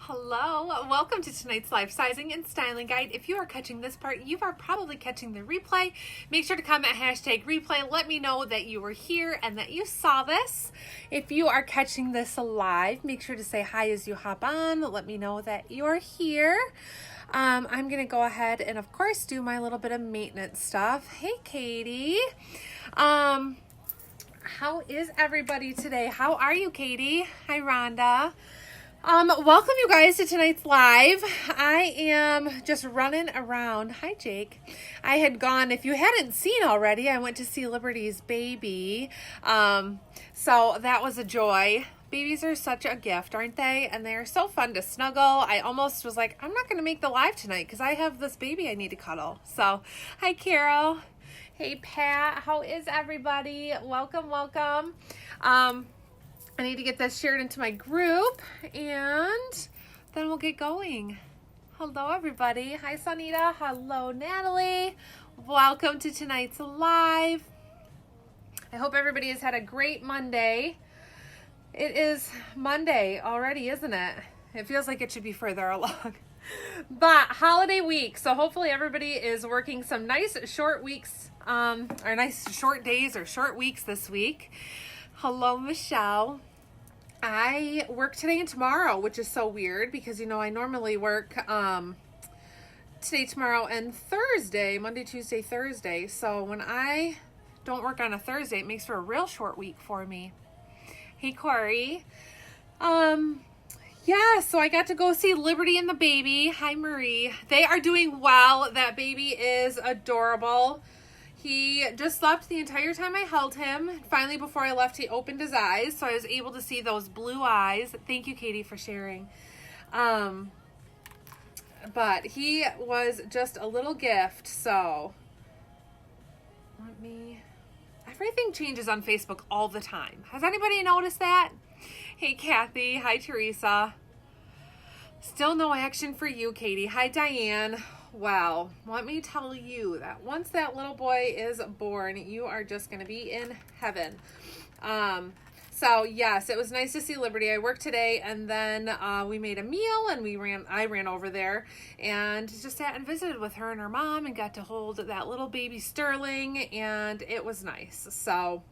Hello, welcome to tonight's life sizing and styling guide. If you are catching this part, you are probably catching the replay. Make sure to comment hashtag replay. Let me know that you were here and that you saw this. If you are catching this live, make sure to say hi as you hop on. Let me know that you're here. I'm going to go ahead and, of course, do my little bit of maintenance stuff. Hey, Katie. How is everybody today? How are you, Katie? Hi, Rhonda. Welcome you guys to tonight's live. I am just running around. Hi, Jake. I had gone, if you hadn't seen already, I went to see Liberty's baby. So that was a joy. Babies are such a gift, aren't they? And they're so fun to snuggle. I almost was like, I'm not going to make the live tonight because I have this baby I need to cuddle. So, hi, Carol. Hey, Pat. How is everybody? Welcome, welcome. I need to get this shared into my group, and then we'll get going. Hello, everybody. Hi, Sonita. Hello, Natalie. Welcome to tonight's live. I hope everybody has had a great Monday. It is Monday already, isn't it? It feels like it should be further along. But holiday week, so hopefully everybody is working some nice short weeks, or nice short days or short weeks this week. Hello, Michelle. I work today and tomorrow, which is so weird because, you know, I normally work today, tomorrow, and Thursday, Monday, Tuesday, Thursday. So when I don't work on a Thursday, it makes for a real short week for me. Hey, Corey. Yeah, so I got to go see Liberty and the baby. Hi, Marie. They are doing well. That baby is adorable. He just slept the entire time I held him. Finally, before I left, he opened his eyes, so I was able to see those blue eyes. Thank you, Katie, for sharing. But he was just a little gift, so everything changes on Facebook all the time. Has anybody noticed that? Hey, Kathy. Hi, Teresa. Still no action for you, Katie. Hi, Diane. Well, let me tell you that once that little boy is born, you are just going to be in heaven. So yes, it was nice to see Liberty. I worked today, and then we made a meal, and I ran over there and just sat and visited with her and her mom and got to hold that little baby Sterling, and it was nice. So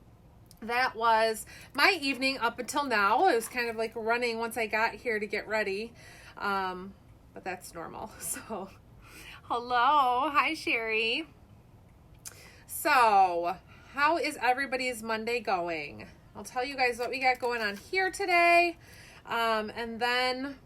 that was my evening up until now. It was kind of like running once I got here to get ready. But that's normal. So hello. Hi, Sherry. So, how is everybody's Monday going? I'll tell you guys what we got going on here today, and then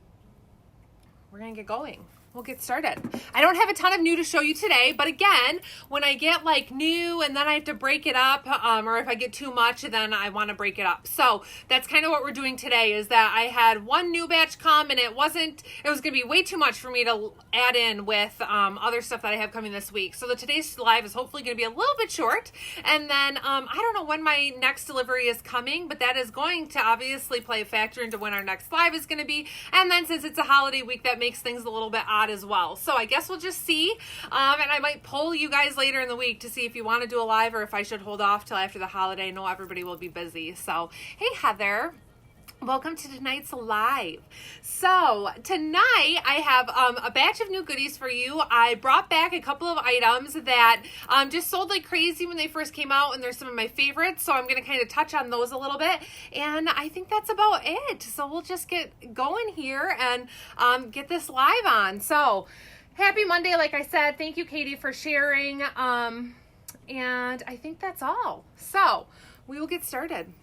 we're going to get going. We'll get started. I don't have a ton of new to show you today, but again, when I get like new and then I have to break it up, or if I get too much, then I want to break it up. So that's kind of what we're doing today, is that I had one new batch come, and it was going to be way too much for me to add in with other stuff that I have coming this week. So today's live is hopefully going to be a little bit short, and then I don't know when my next delivery is coming, but that is going to obviously play a factor into when our next live is going to be. And then since it's a holiday week, that makes things a little bit odd as well. So I guess we'll just see, and I might poll you guys later in the week to see if you want to do a live or if I should hold off till after the holiday. I know everybody will be busy. So hey, Heather, welcome to tonight's live. So tonight I have a batch of new goodies for you. I brought back a couple of items that just sold like crazy when they first came out, and they're some of my favorites, so I'm going to kind of touch on those a little bit, and I think that's about it. So we'll just get going here and get this live on. So happy Monday, like I said. Thank you, Katie, for sharing, and I think that's all. So we will get started.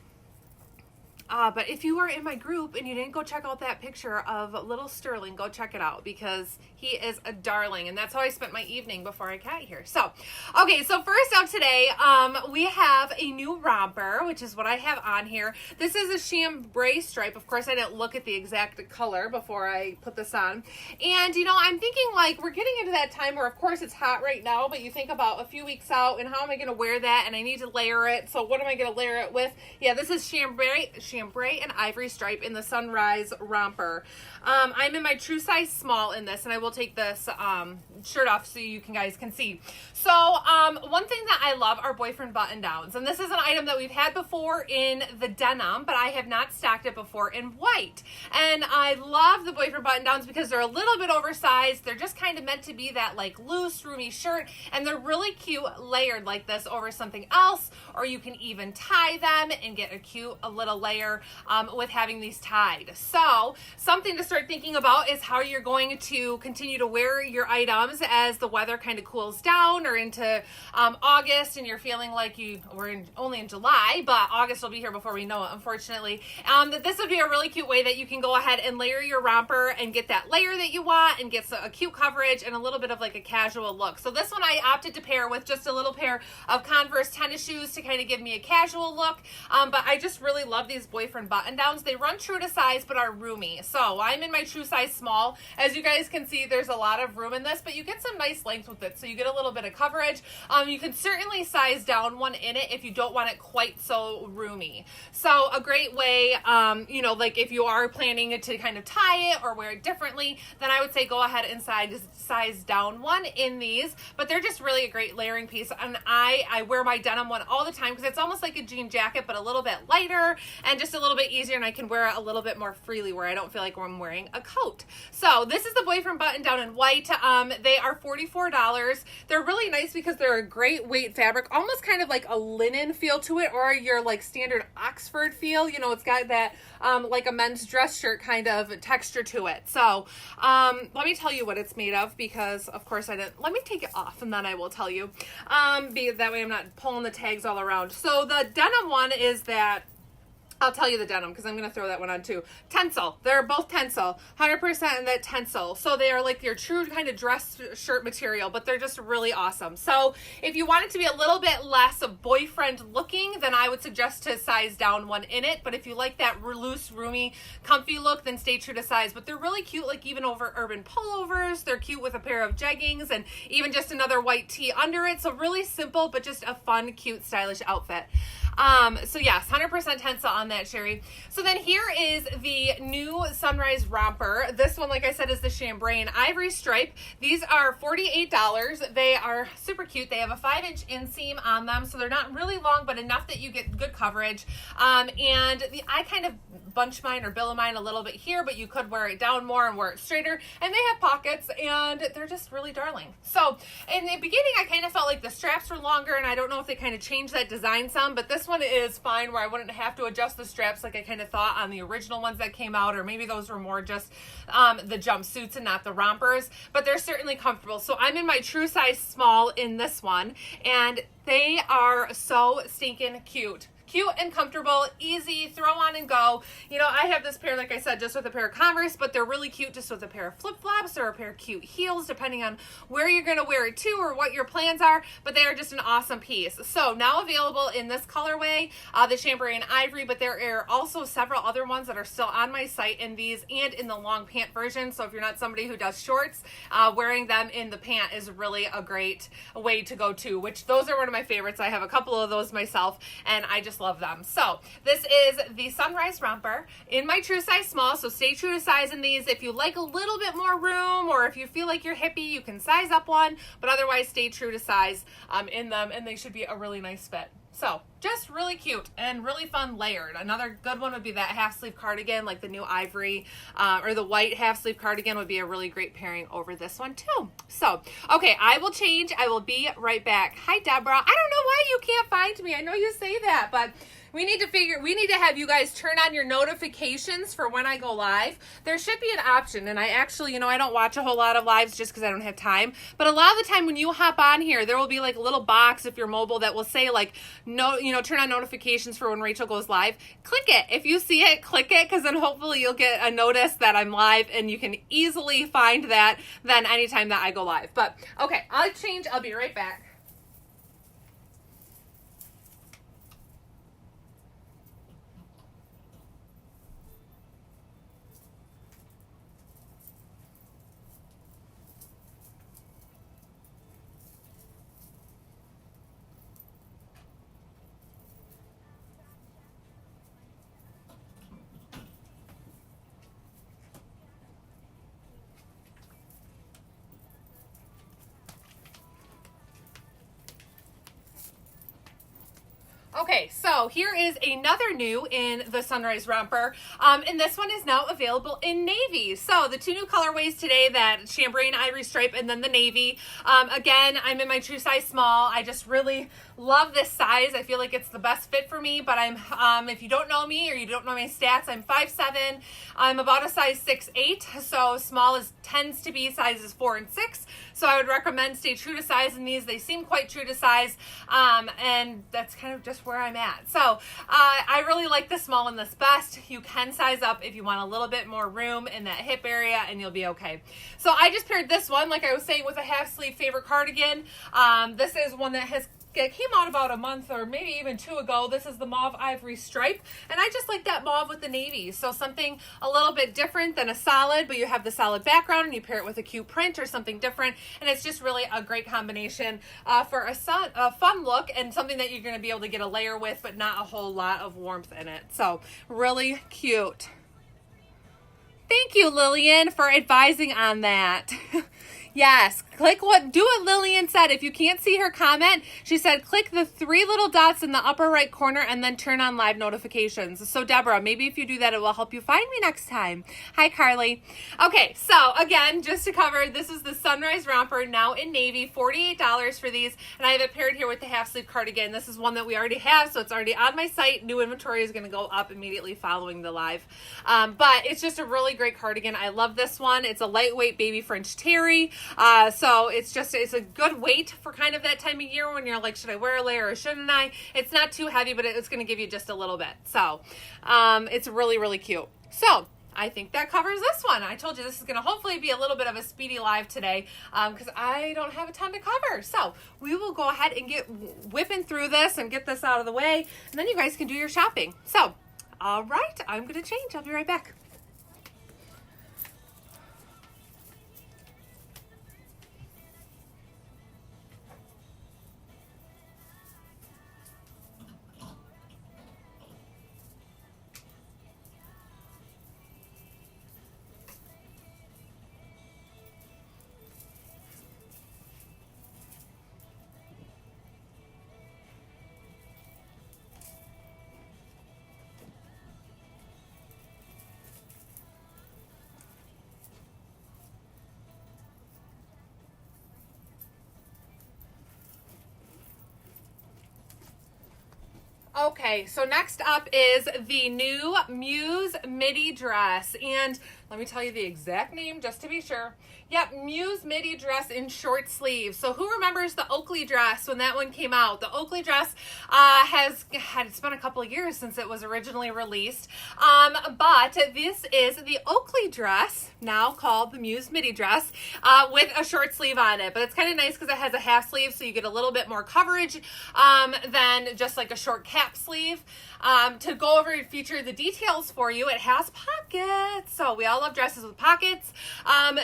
But if you are in my group and you didn't go check out that picture of little Sterling, go check it out because he is a darling. And that's how I spent my evening before I got here. So, okay, so first out today, we have a new romper, which is what I have on here. This is a chambray stripe. Of course, I didn't look at the exact color before I put this on. And, you know, I'm thinking like we're getting into that time where, of course, it's hot right now, but you think about a few weeks out and how am I going to wear that? And I need to layer it. So what am I going to layer it with? Yeah, this is chambray chambray and ivory stripe in the Sunrise Romper. I'm in my true size small in this, and I will take this shirt off so you guys can see. So one thing that I love are boyfriend button downs, and this is an item that we've had before in the denim, but I have not stocked it before in white. And I love the boyfriend button downs because they're a little bit oversized. They're just kind of meant to be that like loose, roomy shirt, and they're really cute layered like this over something else, or you can even tie them and get a little layer with having these tied. So something to start thinking about is how you're going to continue to wear your items as the weather kind of cools down or into August, and you're feeling like we're only in July, but August will be here before we know it, unfortunately. That this would be a really cute way that you can go ahead and layer your romper and get that layer that you want and get a cute coverage and a little bit of like a casual look. So this one I opted to pair with just a little pair of Converse tennis shoes to kind of give me a casual look. But I just really love these boyfriend button downs. They run true to size but are roomy. So I'm in my true size small. As you guys can see, there's a lot of room in this, but you get some nice length with it. So you get a little bit of coverage. You can certainly size down one in it if you don't want it quite so roomy. So a great way, like if you are planning to kind of tie it or wear it differently, then I would say go ahead and size down one in these. But they're just really a great layering piece. And I wear my denim one all the time because it's almost like a jean jacket, but a little bit lighter and just a little bit easier, and I can wear it a little bit more freely where I don't feel like I'm wearing a coat. So this is the boyfriend button down in white. They are $44. They're really nice because they're a great weight fabric, almost kind of like a linen feel to it, or your like standard Oxford feel. It's got that like a men's dress shirt kind of texture to it. So let me tell you what it's made of, because of course I didn't. Let me take it off and then I will tell you. That way I'm not pulling the tags all around. So the denim one is that, I'll tell you the denim because I'm going to throw that one on too. Tencel. They're both tencel. 100% in that tencel. So they are like your true kind of dress shirt material, but they're just really awesome. So if you want it to be a little bit less boyfriend looking, then I would suggest to size down one in it. But if you like that loose, roomy, comfy look, then stay true to size. But they're really cute, like even over urban pullovers. They're cute with a pair of jeggings and even just another white tee under it. So really simple, but just a fun, cute, stylish outfit. So yes, 100% tencel on that, Sherry. So then here is the new Sunrise Romper. This one, like I said, is the chambray and ivory stripe. These are $48. They are super cute. They have a 5-inch inseam on them, so they're not really long, but enough that you get good coverage. I kind of bunch mine or billow mine a little bit here, but you could wear it down more and wear it straighter. And they have pockets, and they're just really darling. So in the beginning, I kind of felt like the straps were longer, and I don't know if they kind of changed that design some, but this one is fine where I wouldn't have to adjust the straps like I kind of thought on the original ones that came out, or maybe those were more just the jumpsuits and not the rompers, but they're certainly comfortable. So I'm in my true size small in this one, and they are so stinking cute. Cute and comfortable, easy, throw on and go. I have this pair, like I said, just with a pair of Converse, but they're really cute just with a pair of flip-flops or a pair of cute heels, depending on where you're going to wear it to or what your plans are, but they are just an awesome piece. So now available in this colorway, the chambray and ivory, but there are also several other ones that are still on my site in these and in the long pant version. So if you're not somebody who does shorts, wearing them in the pant is really a great way to go to, which those are one of my favorites. I have a couple of those myself, and I just love them. So this is the Sunrise Romper in my true size small, so stay true to size in these. If you like a little bit more room, or if you feel like you're hippie, you can size up one, but otherwise stay true to size in them, and they should be a really nice fit. So just really cute and really fun layered. Another good one would be that half sleeve cardigan, like the new ivory or the white half sleeve cardigan would be a really great pairing over this one too. So, okay, I will change. I will be right back. Hi, Deborah. I don't know why you can't find me. I know you say that, but we need to have you guys turn on your notifications for when I go live. There should be an option, and I actually, I don't watch a whole lot of lives just because I don't have time, but a lot of the time when you hop on here, there will be like a little box if you're mobile that will say like, no, turn on notifications for when Rachel goes live. Click it. If you see it, click it, because then hopefully you'll get a notice that I'm live, and you can easily find that then anytime that I go live. But okay, I'll change. I'll be right back. Okay, so here is another new in the Sunrise Romper, and this one is now available in navy. So the two new colorways today, that chambray and ivory stripe, and then the navy. Again, I'm in my true size small. I just really love this size. I feel like it's the best fit for me, but I'm, if you don't know me or you don't know my stats, I'm 5'7". I'm about a size 6'8", so small tends to be sizes 4 and 6. So I would recommend stay true to size in these. They seem quite true to size, and that's kind of just where I'm at. So I really like the small and this best. You can size up if you want a little bit more room in that hip area, and you'll be okay. So I just paired this one, like I was saying, with a half sleeve favorite cardigan. This is one that came out about a month or maybe even 2 ago. This is the mauve ivory stripe, and I just like that mauve with the navy. So something a little bit different than a solid, but you have the solid background and you pair it with a cute print or something different, and it's just really a great combination for a fun look and something that you're going to be able to get a layer with, but not a whole lot of warmth in it. So really cute. Thank you, Lillian, for advising on that. Yes, do what Lillian said. If you can't see her comment, she said, click the 3 little dots in the upper right corner and then turn on live notifications. So Deborah, maybe if you do that, it will help you find me next time. Hi, Carly. Okay, so again, just to cover, this is the Sunrise Romper, now in navy, $48 for these. And I have it paired here with the half sleeve cardigan. This is one that we already have, so it's already on my site. New inventory is gonna go up immediately following the live. But it's just a really great cardigan. I love this one. It's a lightweight baby French terry. So it's a good weight for kind of that time of year when you're like, should I wear a layer or shouldn't I? It's not too heavy, but it's going to give you just a little bit. So it's really, really cute. So I think that covers this one. I told you this is going to hopefully be a little bit of a speedy live today because I don't have a ton to cover. So we will go ahead and get whipping through this and get this out of the way, and then you guys can do your shopping. So, all right, I'm going to change. I'll be right back. Okay, so next up is the new Muse Midi dress, and let me tell you the exact name just to be sure. Yep, Muse Midi dress in short sleeves. So who remembers the Oakley dress when that one came out? The Oakley dress it's been a couple of years since it was originally released, but this is the Oakley dress, now called the Muse Midi dress, with a short sleeve on it. But it's kind of nice because it has a half sleeve, so you get a little bit more coverage than just like a short cap sleeve. To go over and feature the details for you, it has pockets. So we all love dresses with pockets.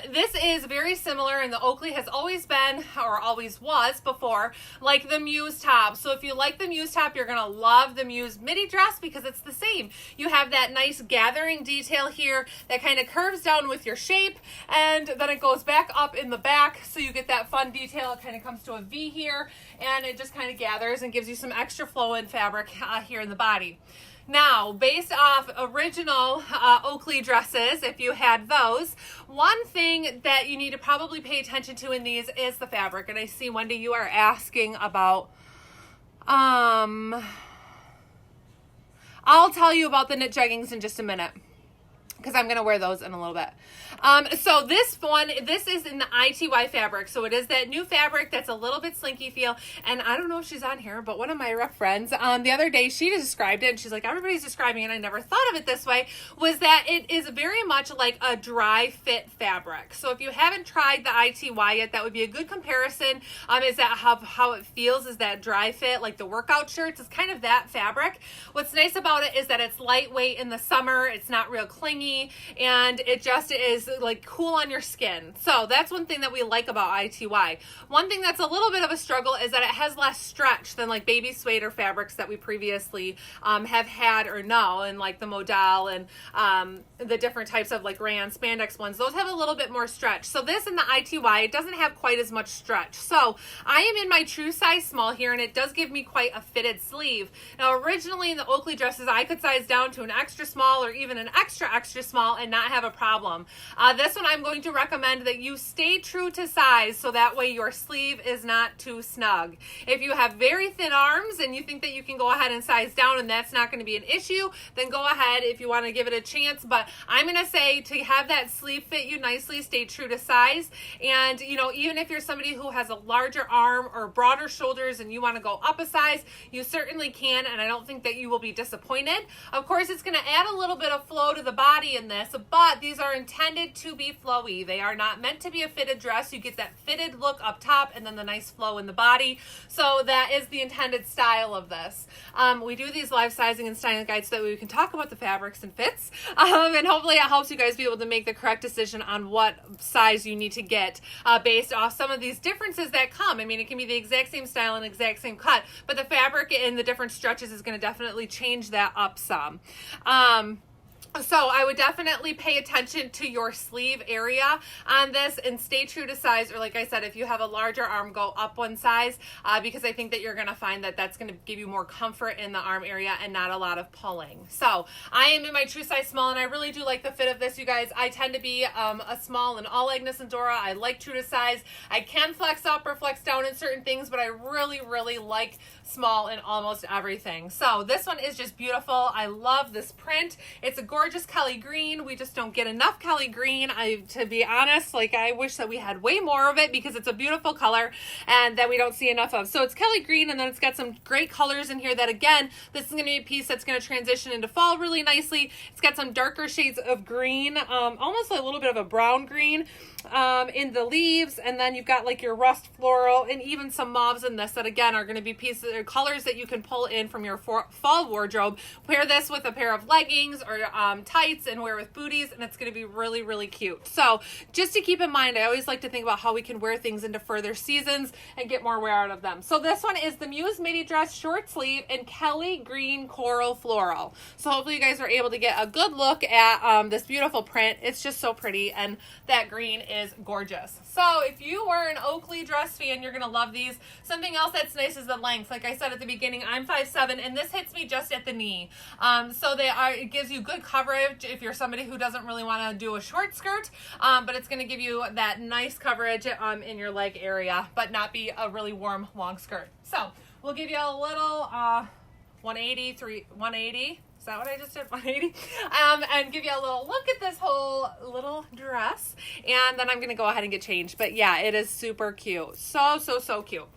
This is very similar, and the Oakley has always been, or always was before, like the Muse top. So if you like the Muse top, you're going to love the Muse Midi dress because it's the same. You have that nice gathering detail here that kind of curves down with your shape, and then it goes back up in the back, so you get that fun detail. It kind of comes to a V here, and it just kind of gathers and gives you some extra flow in fabric here in the body. Now, based off original Oakley dresses, if you had those, one thing that you need to probably pay attention to in these is the fabric. And I see, Wendy, you are asking about, I'll tell you about the knit jeggings in just a minute, because I'm going to wear those in a little bit. So this is in the ITY fabric. So it is that new fabric that's a little bit slinky feel. And I don't know if she's on here, but one of my rep friends, the other day, she described it, and she's like, everybody's describing it, and I never thought of it this way, was that it is very much like a dry fit fabric. So if you haven't tried the ITY yet, that would be a good comparison. Is that how it feels, is that dry fit, like the workout shirts, it's kind of that fabric. What's nice about it is that it's lightweight in the summer. It's not real clingy. knee, and it just is like cool on your skin. So that's one thing that we like about ITY. One thing that's a little bit of a struggle is that it has less stretch than like baby suede or fabrics that we previously have had or know, and like the modal and the different types of like rayon spandex ones. Those have a little bit more stretch. So this in the ITY, it doesn't have quite as much stretch. So I am in my true size small here, and it does give me quite a fitted sleeve. Now originally in the Oakley dresses, I could size down to an extra small or even an extra small and not have a problem. This one I'm going to recommend that you stay true to size, so that way your sleeve is not too snug. If you have very thin arms and you think that you can go ahead and size down and that's not going to be an issue, then go ahead if you want to give it a chance. But I'm going to say to have that sleeve fit you nicely, stay true to size. And you know, even if you're somebody who has a larger arm or broader shoulders and you want to go up a size, you certainly can, and I don't think that you will be disappointed. Of course, it's going to add a little bit of flow to the body in this, but these are intended to be flowy. They are not meant to be a fitted dress. You get that fitted look up top and then the nice flow in the body. So that is the intended style of this. We do these live sizing and styling guides so that we can talk about the fabrics and fits, and hopefully it helps you guys be able to make the correct decision on what size you need to get based off some of these differences that come. I mean, it can be the exact same style and exact same cut, but the fabric in the different stretches is going to definitely change that up some. So I would definitely pay attention to your sleeve area on this and stay true to size, or like I said, if you have a larger arm, go up one size, because I think that you're going to find that that's going to give you more comfort in the arm area and not a lot of pulling. So I am in my true size small, and I really do like the fit of this, you guys. I tend to be a small in all Agnes and Dora. I like true to size. I can flex up or flex down in certain things, but I really like small in almost everything. So this one is just beautiful. I love this print. It's a gorgeous Kelly green. We just don't get enough Kelly green. To be honest, like I wish that we had way more of it because it's a beautiful color and that we don't see enough of. So it's Kelly green, and then it's got some great colors in here that, again, this is going to be a piece that's going to transition into fall really nicely. It's got some darker shades of green, almost a little bit of a brown green in the leaves, and then you've got like your rust floral and even some mauves in this that, again, are going to be pieces or colors that you can pull in from your fall wardrobe. Wear this with a pair of leggings or tights and wear with booties, and it's going to be really cute. So just to keep in mind, I always like to think about how we can wear things into further seasons and get more wear out of them. So this one is the Muse Midi dress, short sleeve, in Kelly green coral floral. So hopefully you guys are able to get a good look at this beautiful print. It's just so pretty, and that green is gorgeous. So if you were an Oakley dress fan, you're going to love these. Something else that's nice is the length. Like I said at the beginning, I'm 5'7", and this hits me just at the knee. So it gives you good coverage if you're somebody who doesn't really want to do a short skirt, but it's going to give you that nice coverage in your leg area, but not be a really warm long skirt. So we'll give you a little 180. Is that what I just did? 180? And give you a little look at this whole little dress. And then I'm going to go ahead and get changed. But yeah, it is super cute. So cute.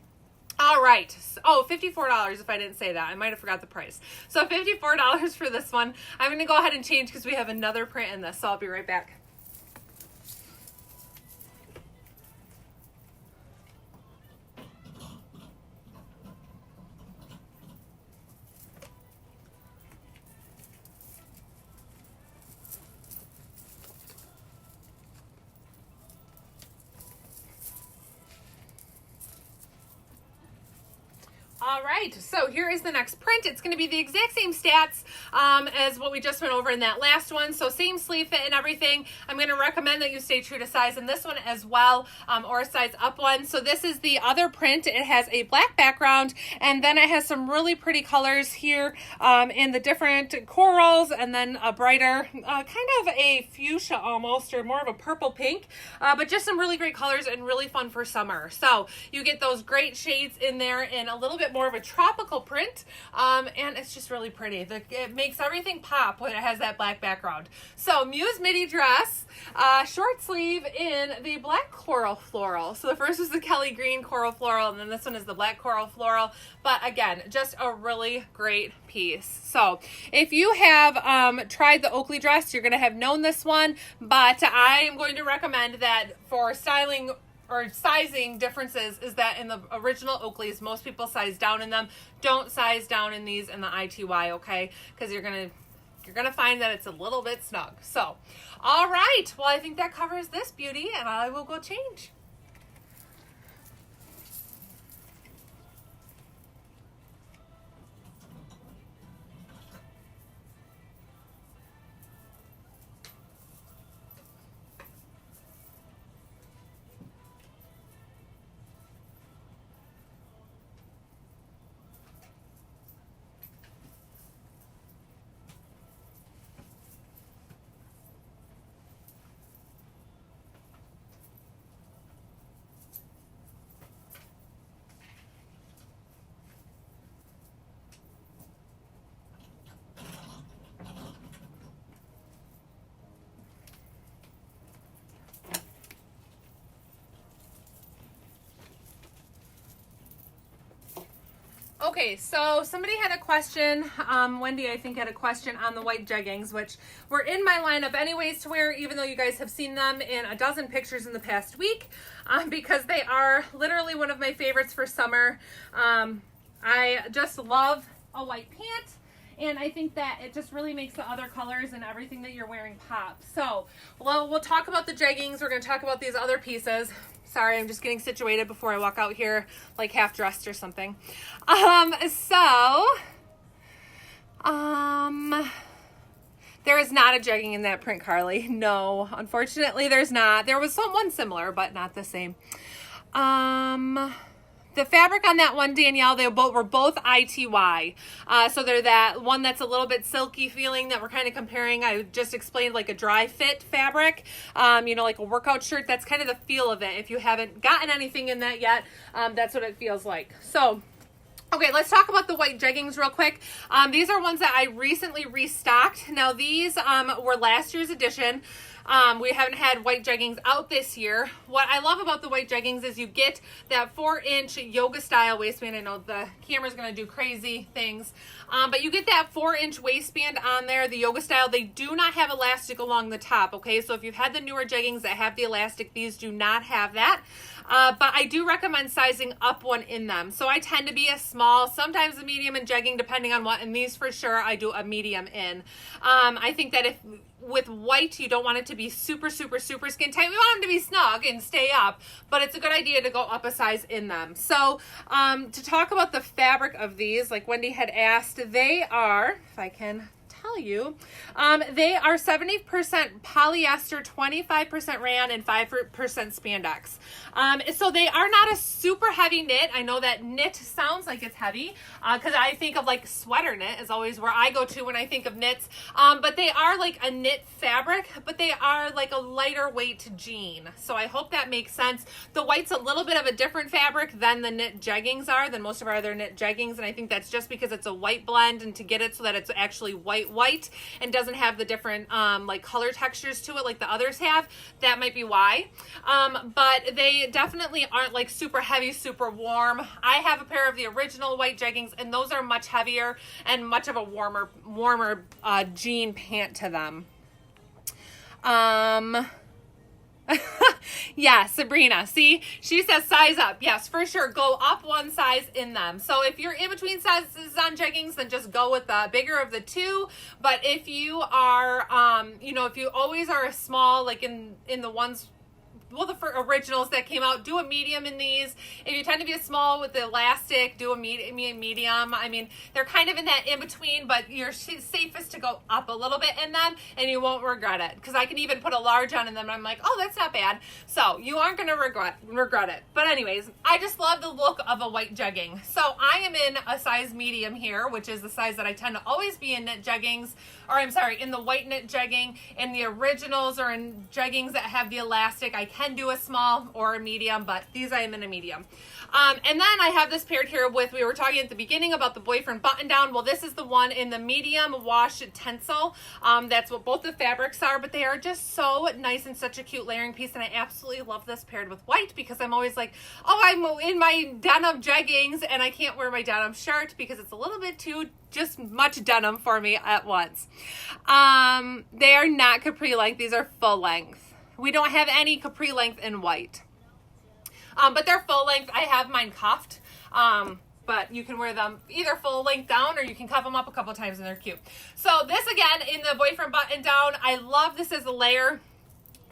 All right. Oh, $54 if I didn't say that. I might have forgot the price. So $54 for this one. I'm going to go ahead and change because we have another print in this. So I'll be right back. All right, so here is the next print. It's going to be the exact same stats as what we just went over in that last one. So same sleeve fit and everything. I'm going to recommend that you stay true to size in this one as well, or a size up one. So this is the other print. It has a black background, and then it has some really pretty colors here in the different corals, and then a brighter, kind of a fuchsia almost, or more of a purple pink, but just some really great colors and really fun for summer. So you get those great shades in there in a little bit more of a tropical print, and it's just really pretty. It makes everything pop when it has that black background. So Muse Midi dress, short sleeve in the black coral floral. So the first is the Kelly green coral floral, and then this one is the black coral floral. But again, just a really great piece. So if you have tried the Oakley dress, you're going to have known this one, but I am going to recommend that for styling or sizing differences is that in the original Oakleys, most people size down in them. Don't size down in these in the ITY, okay? Because you're going to you're going to find that it's a little bit snug. So, all right. Well, I think that covers this beauty, and I will go change. Okay, so somebody had a question, Wendy I think had a question on the white jeggings, which were in my lineup anyways to wear, even though you guys have seen them in a dozen pictures in the past week, because they are literally one of my favorites for summer. I just love a white pant, and I think that it just really makes the other colors and everything that you're wearing pop. So we'll talk about the jeggings. We're going to talk about these other pieces. Sorry, I'm just getting situated before I walk out here like half dressed or something. There is not a jegging in that print, Carly. No, unfortunately there's not. There was one similar, but not the same. The fabric on that one, Danielle, they were both ITY. So they're that one that's a little bit silky feeling that we're kind of comparing. I just explained like a dry fit fabric, like a workout shirt. That's kind of the feel of it. If you haven't gotten anything in that yet, that's what it feels like. So, okay, let's talk about the white jeggings real quick. These are ones that I recently restocked. Now these were last year's edition. We haven't had white jeggings out this year. What I love about the white jeggings is you get that 4-inch yoga style waistband. I know the camera's going to do crazy things, but you get that 4-inch waistband on there, the yoga style. They do not have elastic along the top, okay? So if you've had the newer jeggings that have the elastic, these do not have that. But I do recommend sizing up one in them. So I tend to be a small, sometimes a medium in jegging, depending on what. And these for sure, I do a medium in. I think that if with white, you don't want it to be super, super, super skin tight. We want them to be snug and stay up, but it's a good idea to go up a size in them. So to talk about the fabric of these, like Wendy had asked, they are, if I can tell you, they are 70% polyester, 25% rayon, and 5% spandex. So they are not a super heavy knit. I know that knit sounds like it's heavy because I think of like sweater knit is always where I go to when I think of knits. But they are like a knit fabric, but they are like a lighter weight jean. So I hope that makes sense. The white's a little bit of a different fabric than the knit jeggings are, than most of our other knit jeggings. And I think that's just because it's a white blend, and to get it so that it's actually white and doesn't have the different like color textures to it like the others have, that might be why. But they definitely aren't like super heavy, super warm. I have a pair of the original white jeggings, and those are much heavier and much of a warmer jean pant to them. Yeah, Sabrina, see, she says size up. Yes, for sure, go up one size in them. So if you're in between sizes on jeggings, then just go with the bigger of the two. But if you are if you always are a small, like in the ones, well, the originals that came out, do a medium in these. If you tend to be a small with the elastic, do a medium. I mean, they're kind of in that in between, but you're safest to go up a little bit in them, and you won't regret it. Because I can even put a large on in them, and I'm like, oh, that's not bad. So you aren't going to regret it. But anyways, I just love the look of a white jegging. So I am in a size medium here, which is the size that I tend to always be in knit jeggings, or I'm sorry, in the white knit jegging. In the originals or in jeggings that have the elastic, I can do a small or a medium, but these I am in a medium. And then I have this paired here with, we were talking at the beginning about the boyfriend button down. Well, this is the one in the medium wash tencel. That's what both the fabrics are, but they are just so nice and such a cute layering piece. And I absolutely love this paired with white, because I'm always like, oh, I'm in my denim jeggings and I can't wear my denim shirt because it's a little bit too just much denim for me at once. They are not capri length. These are full length. We don't have any capri length in white. But they're full length. I have mine cuffed. but you can wear them either full length down or you can cuff them up a couple times and they're cute. So this again in the boyfriend button down, I love this as a layer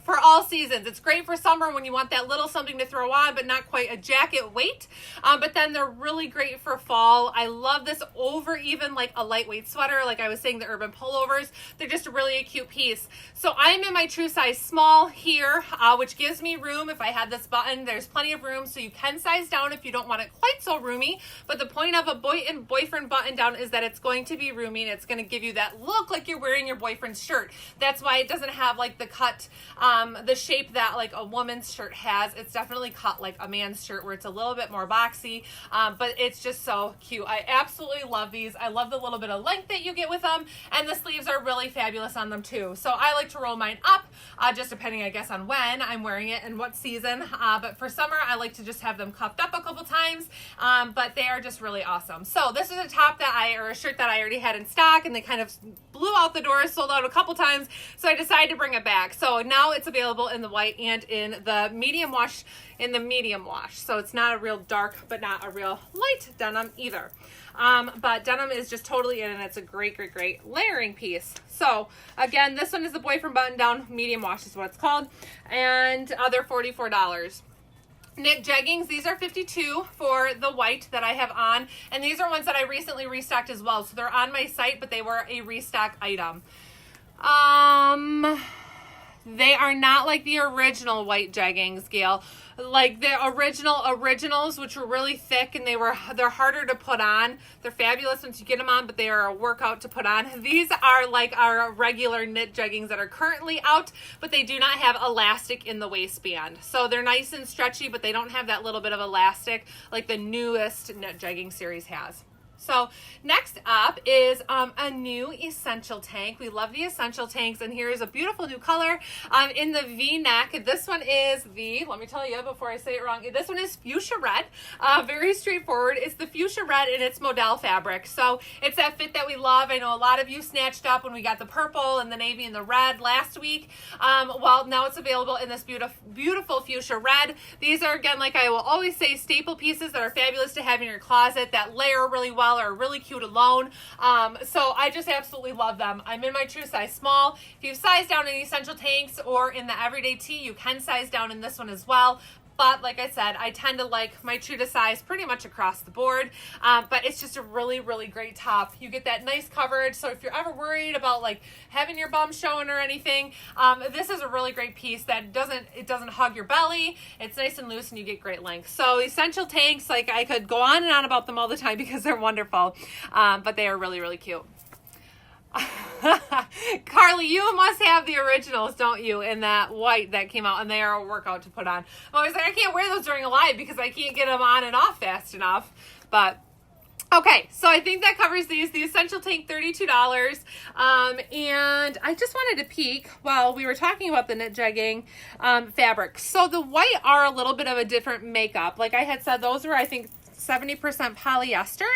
for all seasons. It's great for summer when you want that little something to throw on, but not quite a jacket weight. But then they're really great for fall. I love this over even like a lightweight sweater. Like I was saying, the urban pullovers, they're just really a cute piece. So I'm in my true size small here, which gives me room. If I had this button, there's plenty of room. So you can size down if you don't want it quite so roomy. But the point of a boyfriend button down is that it's going to be roomy and it's going to give you that look like you're wearing your boyfriend's shirt. That's why it doesn't have like the cut, the shape that like a woman's shirt has. It's definitely cut like a man's shirt where it's a little bit more boxy, but it's just so cute. I absolutely love these. I love the little bit of length that you get with them, and the sleeves are really fabulous on them too. So I like to roll mine up, just depending I guess on when I'm wearing it and what season, but for summer I like to just have them cuffed up a couple times, but they are just really awesome. So this is a top that or a shirt that I already had in stock, and they kind of blew out the door, sold out a couple times, so I decided to bring it back. So now it's available in the white and in the medium wash, so it's not a real dark but not a real light denim either, but denim is just totally in, and it's a great layering piece. So again, this one is the boyfriend button down medium wash is what it's called, and they're $44. Knit jeggings, these are $52 for the white that I have on, and these are ones that I recently restocked as well, so they're on my site, but they were a restock item. They are not like the original white jeggings, Gail. Like the originals, which were really thick, and they're harder to put on. They're fabulous once you get them on, but they are a workout to put on. These are like our regular knit jeggings that are currently out, but they do not have elastic in the waistband. So they're nice and stretchy, but they don't have that little bit of elastic like the newest knit jegging series has. So next up is a new essential tank. We love the essential tanks, and here's a beautiful new color in the V-neck. This one is let me tell you before I say it wrong, this one is fuchsia red. Very straightforward. It's the fuchsia red and it's modal fabric. So it's that fit that we love. I know a lot of you snatched up when we got the purple and the navy and the red last week. Well, now it's available in this beautiful fuchsia red. These are, again, like I will always say, staple pieces that are fabulous to have in your closet that layer really well, are really cute alone. So I just absolutely love them. I'm in my true size small. If you size down in essential tanks or in the everyday tee, you can size down in this one as well. But like I said, I tend to like my true to size pretty much across the board. But it's just a really great top. You get that nice coverage. So if you're ever worried about like having your bum showing or anything, this is a really great piece that doesn't hug your belly. It's nice and loose and you get great length. So essential tanks, like I could go on and on about them all the time because they're wonderful. But they are really cute. Carly, you must have the originals, don't you, in that white that came out, and they are a workout to put on. I'm always like, I can't wear those during a live because I can't get them on and off fast enough. But okay, so I think that covers these. The essential tank, $32. And I just wanted to peek while we were talking about the knit jegging fabric. So the white are a little bit of a different makeup. Like I had said, those were, I think, 70% polyester,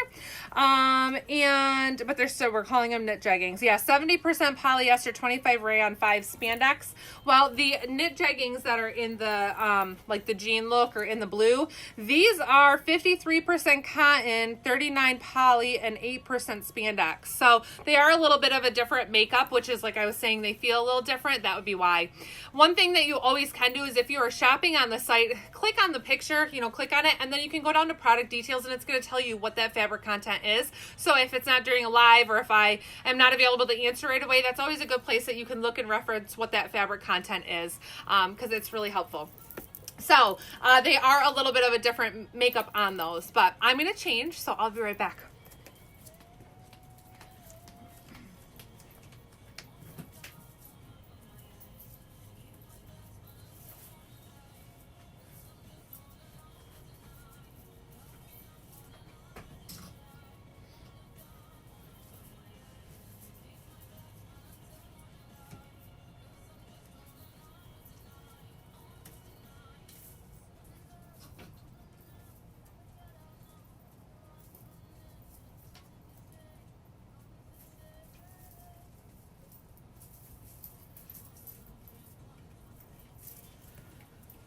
but we're calling them knit jeggings. Yeah, 70% polyester, 25 rayon, 5 spandex. Well, the knit jeggings that are in the like the jean look or in the blue, these are 53% cotton, 39 poly, and 8% spandex. So they are a little bit of a different makeup, which is, like I was saying, they feel a little different. That would be why. One thing that you always can do is if you are shopping on the site, click on the picture, click on it, and then you can go down to product details, and it's going to tell you what that fabric content is. So if it's not during a live, or if I am not available to answer right away, that's always a good place that you can look and reference what that fabric content is, because it's really helpful. So they are a little bit of a different makeup on those, but I'm going to change, so I'll be right back.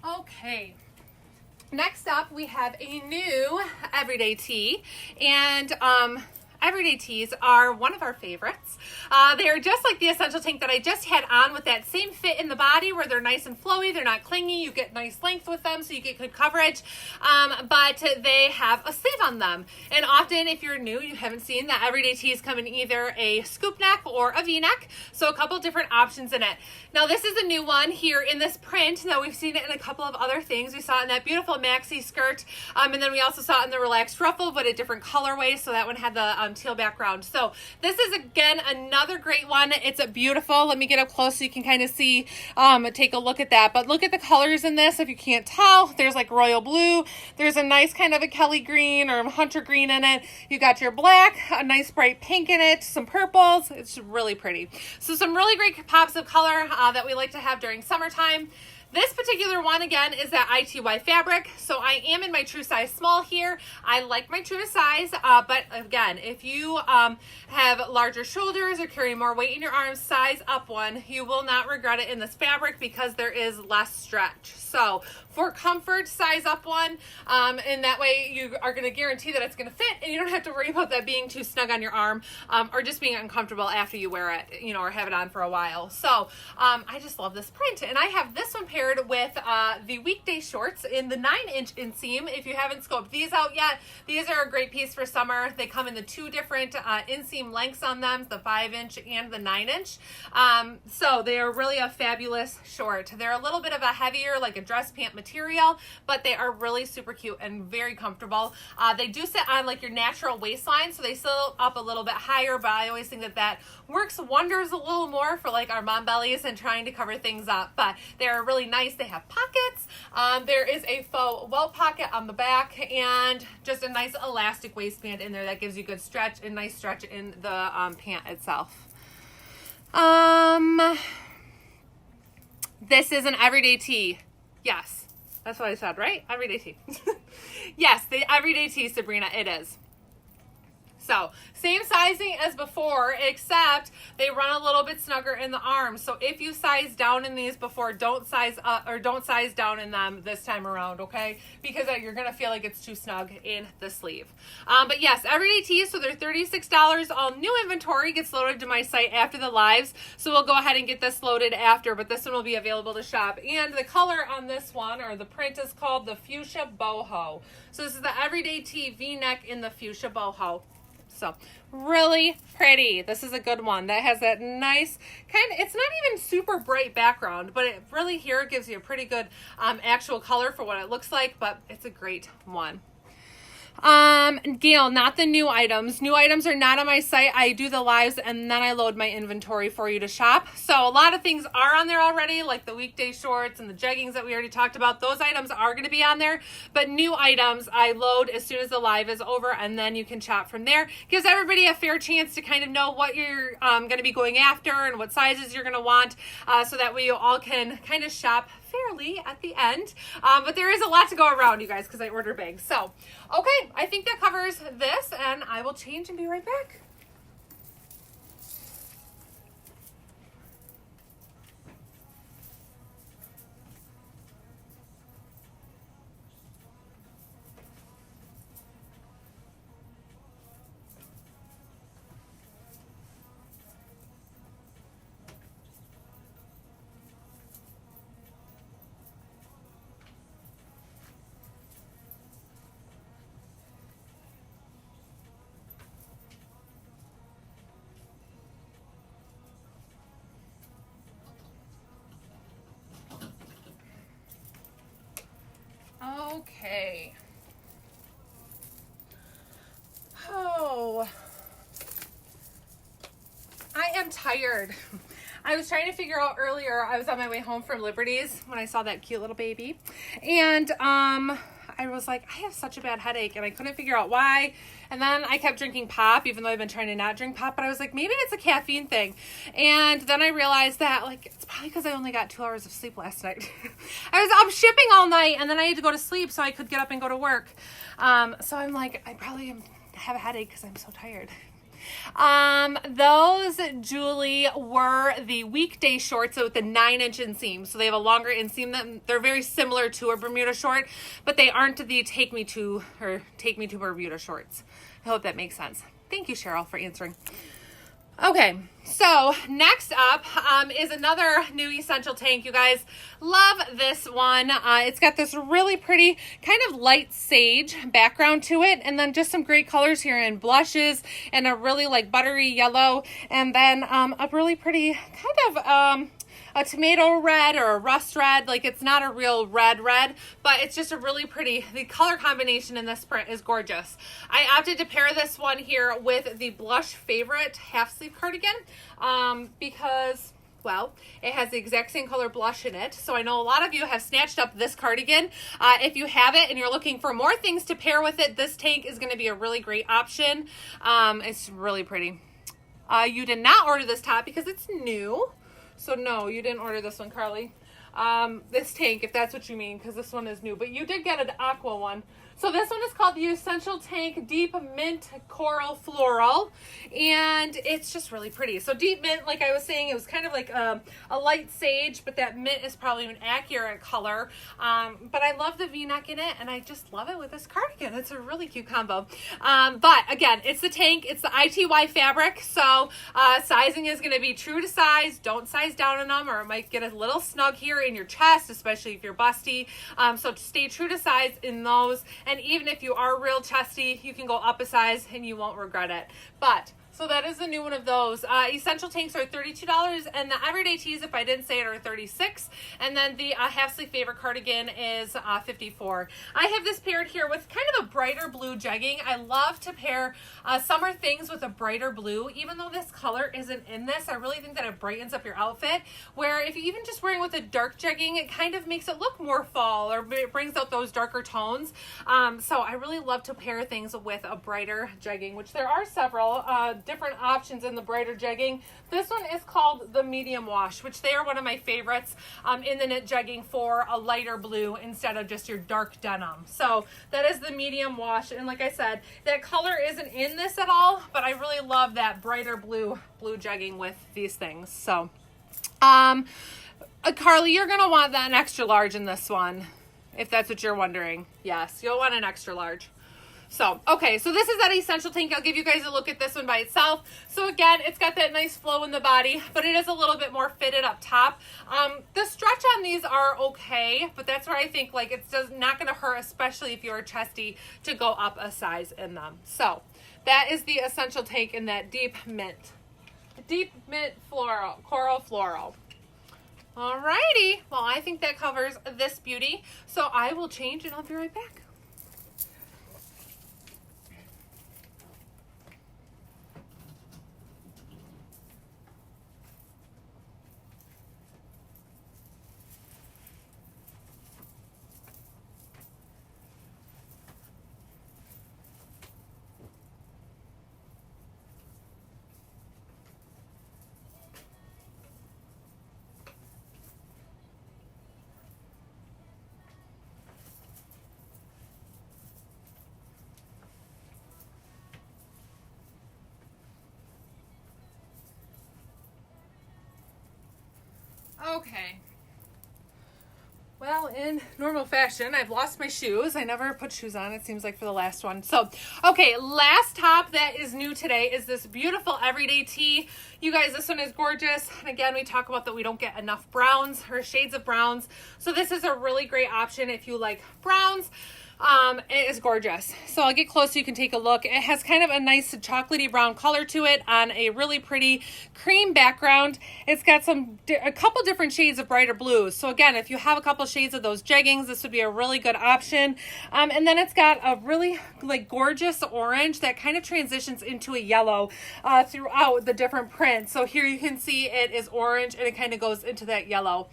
Okay, Next up, we have a new everyday tee, and everyday tees are one of our favorites. They are just like the essential tank that I just had on, with that same fit in the body where they're nice and flowy, they're not clingy, you get nice length with them so you get good coverage, but they have a sleeve on them. And often if you're new, you haven't seen that everyday tees come in either a scoop neck or a V-neck, so a couple different options in it. Now this is a new one here in this print. Now we've seen it in a couple of other things. We saw it in that beautiful maxi skirt, and then we also saw it in the relaxed ruffle, but a different colorway, so that one had the teal background. So this is again another great one. It's a beautiful, let me get up close so you can kind of see, take a look at that, but look at the colors in this. If you can't tell, there's like royal blue, there's a nice kind of a Kelly green or hunter green in it, you got your black, a nice bright pink in it, some purples. It's really pretty. So some really great pops of color that we like to have during summertime. This particular one, again, is that ITY fabric, so I am in my true size small here. I like my true size, but again, if you have larger shoulders or carry more weight in your arms, size up one. You will not regret it in this fabric because there is less stretch. So for comfort, size up one, and that way you are going to guarantee that it's going to fit, and you don't have to worry about that being too snug on your arm, or just being uncomfortable after you wear it, you know, or have it on for a while. So I just love this print, and I have this one paired with the weekday shorts in the 9-inch inseam. If you haven't scoped these out yet, these are a great piece for summer. They come in the two different inseam lengths on them, the 5-inch and the 9-inch. So they are really a fabulous short. They're a little bit of a heavier, like a dress pant material, but they are really super cute and very comfortable. They do sit on like your natural waistline, so they sit up a little bit higher, but I always think that that works wonders a little more for like our mom bellies and trying to cover things up, but they're really nice. They have pockets. There is a faux welt pocket on the back and just a nice elastic waistband in there that gives you good stretch and nice stretch in the pant itself. This is an everyday tee. Yes, that's what I said, right? Everyday tee. Yes, the everyday tee, Sabrina, it is. So same sizing as before, except they run a little bit snugger in the arms. So if you size down in these before, don't size up or don't size down in them this time around, okay? Because you're gonna feel like it's too snug in the sleeve. But yes, everyday tees, so they're $36. All new inventory gets loaded to my site after the lives, so we'll go ahead and get this loaded after, but this one will be available to shop. And the color on this one, or the print, is called the Fuchsia Boho. So this is the everyday tee V-neck in the Fuchsia Boho. So really pretty. This is a good one that has that nice kind of, it's not even super bright background, but it really here gives you a pretty good actual color for what it looks like, but it's a great one. Gail, not the new items. New items are not on my site. I do the lives and then I load my inventory for you to shop. So a lot of things are on there already, like the weekday shorts and the jeggings that we already talked about. Those items are going to be on there, but new items I load as soon as the live is over, and then you can shop from there. Gives everybody a fair chance to kind of know what you're going to be going after and what sizes you're going to want, so that way you all can kind of shop fairly at the end. But there is a lot to go around, you guys, because I order big. So, okay, I think that covers this, and I will change and be right back. Okay. Oh, I am tired. I was trying to figure out earlier, I was on my way home from Liberty's when I saw that cute little baby. And I was like, I have such a bad headache, and I couldn't figure out why. And then I kept drinking pop, even though I've been trying to not drink pop, but I was like, maybe it's a caffeine thing. And then I realized that, like, it's probably because I only got 2 hours of sleep last night. I was up shipping all night, and then I had to go to sleep so I could get up and go to work. So I'm like, I probably have a headache because I'm so tired. Those, Julie, were the weekday shorts with the 9-inch inseam. So they have a longer inseam. They're very similar to a Bermuda short, but they aren't the Take Me to Bermuda shorts. I hope that makes sense. Thank you, Cheryl, for answering. Okay, so next up is another new Essential tank. You guys, love this one. It's got this really pretty kind of light sage background to it, and then just some great colors here in blushes and a really like buttery yellow, and then a really pretty kind of a tomato red or a rust red. Like, it's not a real red, but it's just a really pretty, the color combination in this print is gorgeous. I opted to pair this one here with the Blush Favorite half sleeve cardigan because, well, it has the exact same color blush in it. So I know a lot of you have snatched up this cardigan. If you have it and you're looking for more things to pair with it, this tank is going to be a really great option. It's really pretty. You did not order this top because it's new. So no, you didn't order this one, Carly. This tank, if that's what you mean, because this one is new. But you did get an aqua one. So this one is called the Essential Tank Deep Mint Coral Floral. And it's just really pretty. So deep mint, like I was saying, it was kind of like a light sage, but that mint is probably an accurate color. But I love the V-neck in it, and I just love it with this cardigan. It's a really cute combo. But again, it's the tank. It's the ITY fabric. So sizing is going to be true to size. Don't size down on them, or it might get a little snug here in your chest, especially if you're busty. So stay true to size in those. And even if you are real chesty, you can go up a size and you won't regret it. But so that is the new one of those. Essential tanks are $32, and the everyday tees, if I didn't say it, are $36. And then the half sleeve favorite cardigan is $54. I have this paired here with kind of a brighter blue jegging. I love to pair summer things with a brighter blue. Even though this color isn't in this, I really think that it brightens up your outfit. Where if you even just wearing with a dark jegging, it kind of makes it look more fall, or it brings out those darker tones. So I really love to pair things with a brighter jegging, which there are several different options in the brighter jegging. This one is called the medium wash, which they are one of my favorites in the knit jegging for a lighter blue instead of just your dark denim. So that is the medium wash, and like I said, that color isn't in this at all, but I really love that brighter blue jegging with these things. So Carly, you're gonna want an extra large in this one, if that's what you're wondering. Yes, you'll want an extra large. So, okay, so this is that Essential tank. I'll give you guys a look at this one by itself. So again, it's got that nice flow in the body, but it is a little bit more fitted up top. The stretch on these are okay, but that's where I think like it's not going to hurt, especially if you're chesty, to go up a size in them. So that is the Essential tank in that deep mint coral floral. Alrighty, well, I think that covers this beauty. So I will change and I'll be right back. Okay. Well, in normal fashion, I've lost my shoes. I never put shoes on, it seems like, for the last one. So, okay, last top that is new today is this beautiful everyday tee. You guys, this one is gorgeous. And again, we talk about that we don't get enough browns or shades of browns. So this is a really great option if you like browns. It is gorgeous. So I'll get close so you can take a look. It has kind of a nice chocolatey brown color to it on a really pretty cream background. It's got a couple different shades of brighter blues. So again, if you have a couple shades of those jeggings, this would be a really good option. And then it's got a really like gorgeous orange that kind of transitions into a yellow throughout the different prints. So here you can see it is orange and it kind of goes into that yellow.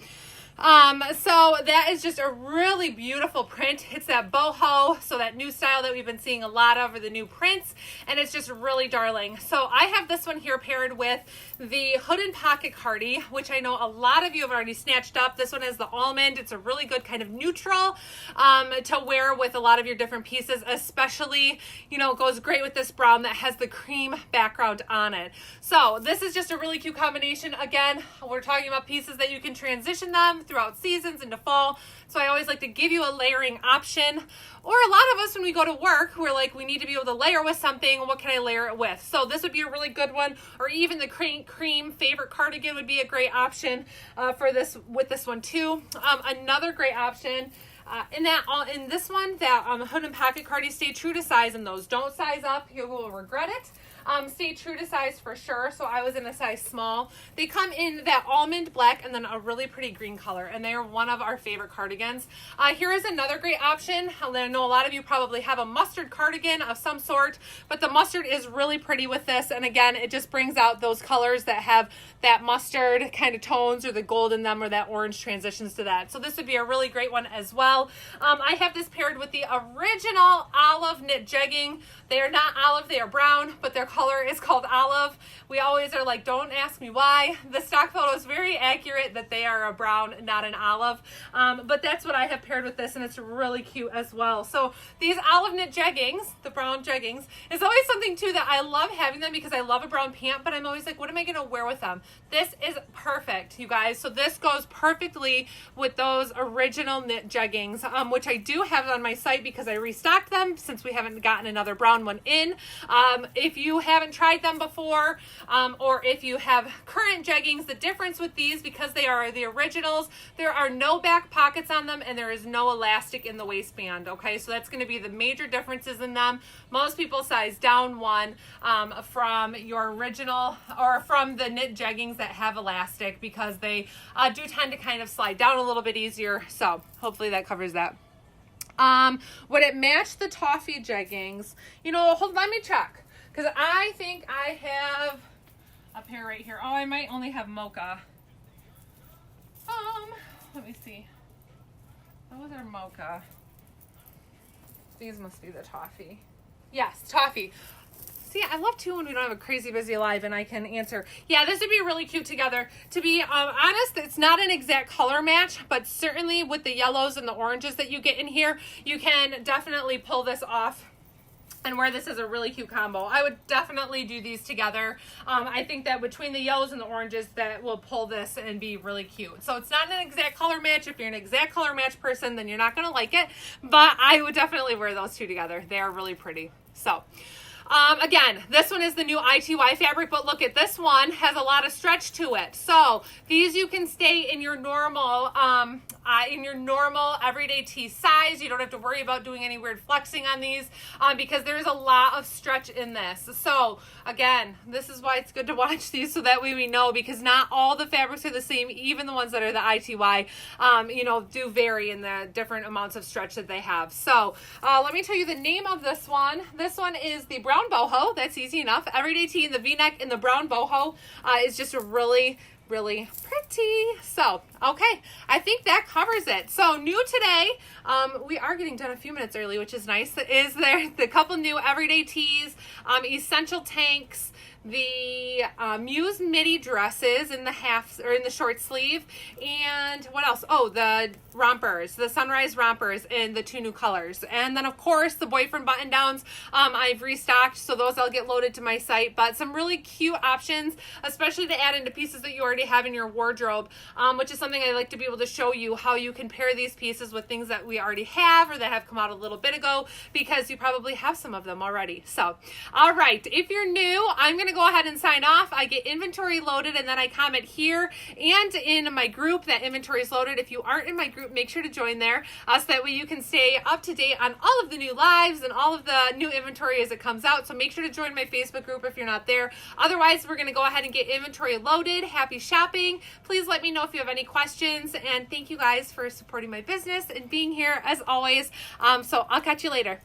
So that is just a really beautiful print. It's that boho, so that new style that we've been seeing a lot of, or the new prints, and it's just really darling. So I have this one here paired with the Hood and Pocket Cardi, which I know a lot of you have already snatched up. This one is the almond. It's a really good kind of neutral to wear with a lot of your different pieces, especially, you know, it goes great with this brown that has the cream background on it. So this is just a really cute combination. Again, we're talking about pieces that you can transition them throughout seasons into fall. So I always like to give you a layering option. Or a lot of us, when we go to work, we're like, we need to be able to layer with something. What can I layer it with? So this would be a really good one. Or even the cream favorite cardigan would be a great option for this, with this one too. Another great option in this one, that Hood and Pocket Cardi, stay true to size in those. Don't size up, you will regret it. Stay true to size for sure. So I was in a size small. They come in that almond black and then a really pretty green color, and they are one of our favorite cardigans. Here is another great option. I know a lot of you probably have a mustard cardigan of some sort, but the mustard is really pretty with this. And again, it just brings out those colors that have that mustard kind of tones, or the gold in them, or that orange transitions to that. So this would be a really great one as well. I have this paired with the original olive knit jegging. They are not olive, they are brown, but their color is called olive. We always are like, don't ask me why. The stock photo is very accurate that they are a brown, not an olive. But that's what I have paired with this, and it's really cute as well. So these olive knit jeggings, the brown jeggings, is always something too that I love having them, because I love a brown pant, but I'm always like, what am I going to wear with them? This is perfect, you guys. So this goes perfectly with those original knit jeggings, which I do have on my site because I restocked them since we haven't gotten another brown one in. If you haven't tried them before, or if you have current jeggings, the difference with these, because they are the originals, there are no back pockets on them, and there is no elastic in the waistband. Okay, so that's going to be the major differences in them. Most people size down one from your original, or from the knit jeggings that have elastic, because they do tend to kind of slide down a little bit easier. So hopefully that covers that. Would it match the toffee jeggings? You know, let me check, because I think I have a pair right here. Oh, I might only have mocha. Let me see. Those are mocha. These must be the toffee. Yes, toffee. See, I love too when we don't have a crazy busy live and I can answer. Yeah, this would be really cute together. To be honest, it's not an exact color match, but certainly with the yellows and the oranges that you get in here, you can definitely pull this off and wear this as a really cute combo. I would definitely do these together. I think that between the yellows and the oranges, that will pull this and be really cute. So it's not an exact color match. If you're an exact color match person, then you're not going to like it, but I would definitely wear those two together. They are really pretty. So again, this one is the new ITY fabric, but look at this one, has a lot of stretch to it. So these you can stay in your normal everyday tee size. You don't have to worry about doing any weird flexing on these because there's a lot of stretch in this. So again, this is why it's good to watch these, so that way we know, because not all the fabrics are the same. Even the ones that are the ITY, do vary in the different amounts of stretch that they have. So let me tell you the name of this one. This one is the brown boho. That's easy enough. Everyday tee in the V-neck in the brown boho is just a really pretty. So, okay, I think that covers it. So new today, we are getting done a few minutes early, which is nice. Is there the couple new everyday tees, essential tanks, the Muse Midi dresses in the short sleeve, and what else? Oh, the rompers, the sunrise rompers in the two new colors. And then of course the boyfriend button downs, I've restocked, so those I'll get loaded to my site. But some really cute options, especially to add into pieces that you already have in your wardrobe, which is something I like to be able to show you, how you can pair these pieces with things that we already have or that have come out a little bit ago, because you probably have some of them already. So, all right, if you're new, I'm going to go ahead and sign off. I get inventory loaded, and then I comment here and in my group that inventory is loaded. If you aren't in my group, make sure to join there, so that way you can stay up to date on all of the new lives and all of the new inventory as it comes out. So make sure to join my Facebook group if you're not there. Otherwise, we're going to go ahead and get inventory loaded. Happy shopping. Please let me know if you have any questions, and thank you guys for supporting my business and being here as always. So I'll catch you later.